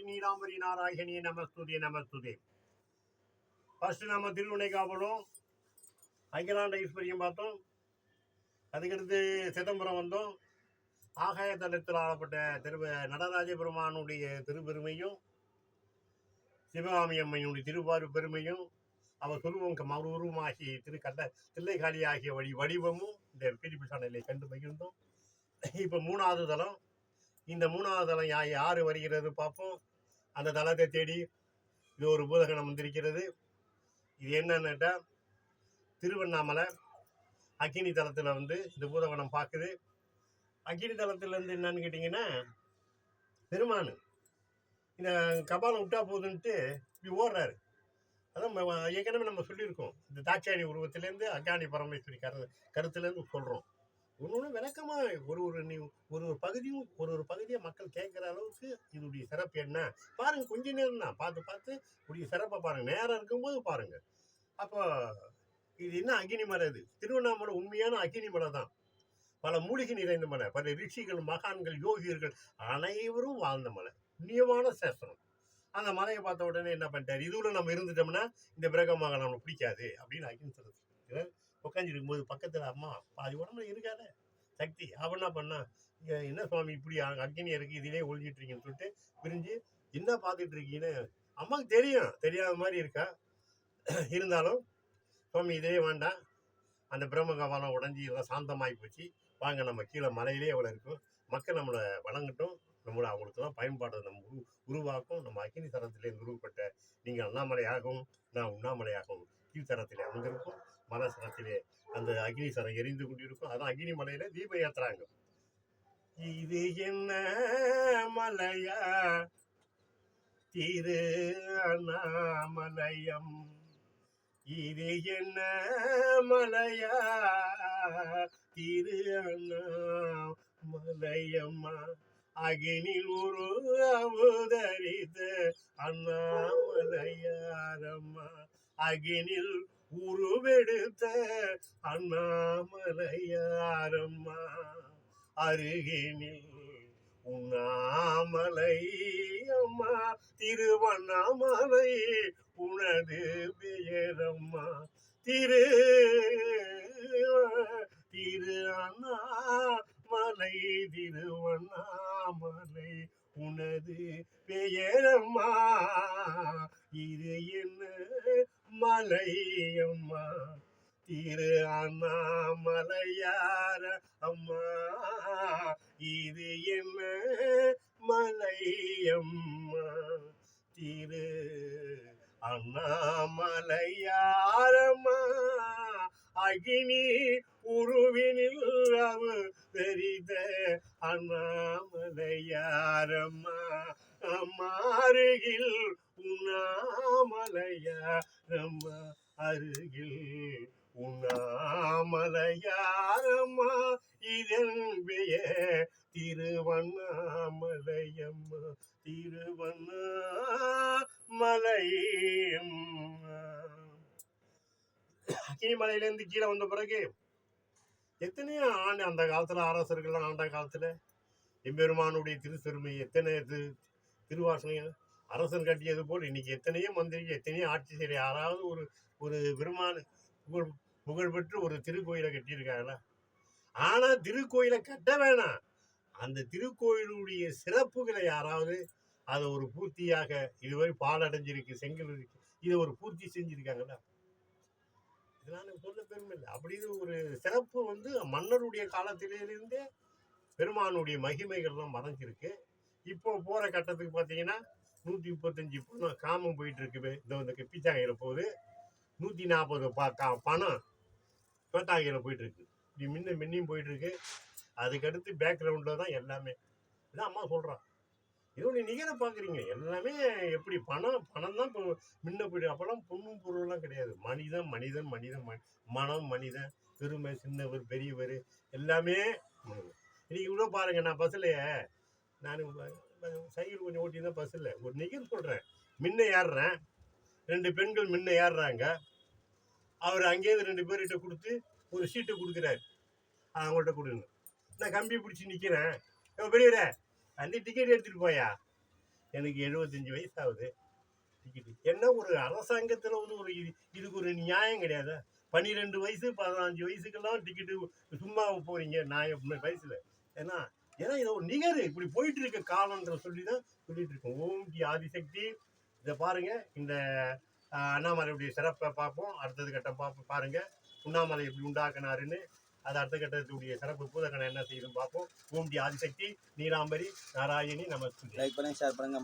Neelambari Narayani நமஸ்துதே நமஸ்துதே. First நம்ம திருவினைக்காவலும் அகிலாண்ட ஈஸ்வரியம் பார்த்தோம். அதுக்கடுத்து சிதம்பரம் வந்தோம். ஆகாய தளத்தில் ஆளப்பட்ட நடராஜ பெருமானுடைய திருப்பெருமையும் சிவகாமி அம்மையினுடைய திருவாரு பெருமையும் அவர் துருவம் மறுவுருவமாகி தில்லைகாளி ஆகிய வடிவமும் இந்த பிடிப்பு சாலையை கண்டு மகிழ்ந்தோம். இப்போ மூணாவது தளம். இந்த மூணாவது தளம் யாரு வருகிறது பார்ப்போம். அந்த தளத்தை தேடி இது ஒரு பூதகணம் வந்திருக்கிறது. இது என்னன்னுட்டா திருவண்ணாமலை அக்கினி தளத்தில் இந்த பூதகணம் பார்க்குது. அக்கினி தளத்துலேருந்து என்னன்னு கேட்டிங்கன்னா பெருமானு இந்த கபாலம் விட்டா போதுன்ட்டு இப்படி ஓடுறாரு. அதான் ஏற்கனவே நம்ம சொல்லியிருக்கோம். இந்த தாட்சாயணி உருவத்திலேருந்து அக்காணி பரமேஸ்வரி கருத்துலேருந்து சொல்கிறோம். ஒன்று விளக்கமாக ஒரு பகுதியை மக்கள் கேட்குற அளவுக்கு இதனுடைய சிறப்பு என்ன பாருங்கள். கொஞ்ச நேரம் தான் பார்த்து உடைய சிறப்பை பாருங்கள். நேரம் இருக்கும்போது பாருங்கள். அப்போ இது என்ன அக்னி மலை? இது திருவண்ணாமலை உண்மையான அக்னி மலை தான். பல மூலிகை நிறைந்த மலை, பல ரிஷிகள், மகான்கள், யோகியர்கள் அனைவரும் வாழ்ந்த மலை, புண்ணியமான சேஸ்திரம். அந்த மலையை பார்த்த உடனே என்ன பண்ணிட்டாரு, இதுல நம்ம இருந்துட்டோம்னா இந்த பிரகமாக நம்மளுக்கு பிடிக்காது அப்படின்னு அக்னி சொல்றது. உட்காந்துருக்கும் போது பக்கத்துல அம்மா பாதி உடம்புல இருக்காத சக்தி அவன் என்ன பண்ணா, என்ன சுவாமி இப்படி அக்னி இருக்கு இதிலே ஒழிஞ்சிட்டு இருக்கீங்கன்னு சொல்லிட்டு பிரிஞ்சு என்ன பார்த்துட்டு இருக்கீங்கன்னு அம்மாவுக்கு தெரியாத மாதிரி இருக்கா. இருந்தாலும் சுவாமி இதே வேண்டாம், அந்த பிரம்மகவாலம் உடஞ்சி எல்லாம் சாந்தமாகி போச்சு, வாங்க நம்ம கீழே மலையிலே எவ்வளோ இருக்கும், மக்கள் நம்மளை வணங்கட்டும், நம்மளை அவங்களுக்கெல்லாம் பயன்பாடு நம்ம உருவாக்கும். நம்ம அக்னி தரத்திலே உருவப்பட்ட நீங்கள் அண்ணாமலையாகவும் நான் உண்ணாமலையாகவும் கீழ்த்தரத்திலே அமர்ந்திருக்கும். மனசரத்திலே அந்த அக்னி சரம் எரிந்து கொண்டிருக்கும். அதான் அக்னி மலையில தீபம் ஏத்துறாங்க. இது என்ன மலையா திரு அண்ணாமலையம், இது என்ன மலையா திரு அண்ணாமலையம்மா, அகினில் ஒரு அவதரித்த அண்ணாமலையாரம்மா, அகினில் உருவெடுத்த அண்ணாமலையாரம்மா, அருகினில் உண்ணாமலை அம்மா, திருவண்ணாமலை உனது பெயரம்மா, திரு அண்ணாமலை திருவண்ணாமலை உனது பெயரம்மா, இது என்ன மலையம்மா திரு அண்ணாமலையார அம்மா, இது என்ன மலையம்மா திரு அண்ணாமலையாரம்மா, அகினி உருவினில் பெரித அண்ணாமலையாரம்மா, அம்மாருகில் உண்ணாமலையாரம்மா, அருகில் உண்ணாமலையாரம்மா, இதன் பெயர் திருவண்ணாமலையம்மா, திருவண்ணாமலையம்மா. அக்கினிமலையிலேருந்து கீழே வந்த பிறகு எத்தனையோ ஆண்டு அந்த காலத்துல அரசர்கள் ஆண்ட காலத்துல எம்பெருமானுடைய திருச்செருமை எத்தனை திருவாசனையும் அரசன் கட்டியது போல் இன்னைக்கு எத்தனையோ மந்திரி எத்தனையோ ஆட்சி செய்ய யாராவது ஒரு பெருமான புகழ்பெற்று ஒரு திருக்கோயிலை கட்டியிருக்காங்களா? ஆனா திருக்கோயிலை கட்ட வேணாம், அந்த திருக்கோயிலுடைய சிறப்புகளை யாராவது அதை ஒரு பூர்த்தியாக இதுவரை பாலடைஞ்சிருக்கு, செங்கல் இருக்கு, இதை ஒரு பூர்த்தி செஞ்சிருக்காங்களா? இதெல்லாம் சொல்ல பெருமை இல்லை. அப்படின்னு ஒரு சிறப்பு மன்னருடைய காலத்திலிருந்தே பெருமானுடைய மகிமைகள்லாம் மறைஞ்சிருக்கு. இப்போ போற கட்டத்துக்கு பார்த்தீங்கன்னா 135 பணம் காமம் போயிட்டு இருக்கு. இந்த பிச்சாங்கையில போகுது. 140 பணம் பேட்டாங்கையில போயிட்டு இருக்கு. இப்படி மின்னியும் போயிட்டு இருக்கு. அதுக்கடுத்து பேக்ரவுண்ட்ல தான் எல்லாமே. இதான் அம்மா சொல்றான். இதோடைய நிகர பாக்குறீங்க எல்லாமே எப்படி பணம் தான் இப்போ முன்ன போயிட்டு. அப்பெல்லாம் பொண்ணும் பொருள்லாம் கிடையாது. மனிதன் மனம், மனிதன், பெருமை, சின்னவர், பெரியவர் எல்லாமே. இன்னைக்கு கூட பாருங்க, நான் பஸ்லையே நான் சைக்கிள் கொஞ்சம் ஓட்டி தான் பஸ்ஸில் ஒரு நிகழ்ச்சி சொல்கிறேன். முன்ன ஏறுறேன், 2 பெண்கள் முன்ன ஏறுறாங்க. அவர் அங்கேயிருந்து 2 பேர்கிட்ட கொடுத்து ஒரு சீட்டை கொடுக்குறாரு, அவங்கள்ட்ட கொடுங்க. நான் கம்பி பிடிச்சி நிற்கிறேன். பெரியவரே அந்த டிக்கெட் எடுத்துகிட்டு போயா, எனக்கு 75 வயசு ஆகுது. டிக்கெட்டு என்ன ஒரு அரசாங்கத்தில் ஒரு இதுக்கு ஒரு நியாயம் கிடையாது. 12 வயசு 15 வயசுக்கெல்லாம் டிக்கெட்டு சும்மா போறீங்க நான் வயசுல. ஏன்னா ஏன்னா இதை ஒரு நிகர் இப்படி போயிட்டு இருக்க காலன்ற சொல்லி தான் சொல்லிட்டு இருக்கோம். ஓம் டி ஆதிசக்தி. இதை பாருங்க, இந்த அண்ணாமலையுடைய சிறப்பை பார்ப்போம். அடுத்தது கட்டம் பார்ப்போம். பாருங்க உண்ணாமலை எப்படி உண்டாக்குனாருன்னு. அது அடுத்த கட்டத்துடைய சிறப்பு பூதகணம் என்ன செய்யுதுன்னு பார்ப்போம். ஓம் டி ஆதிசக்தி. நீலாம்பரி நாராயணி நமஸ்தே. லைக் பண்ணுங்க, ஷேர் பண்ணுங்க,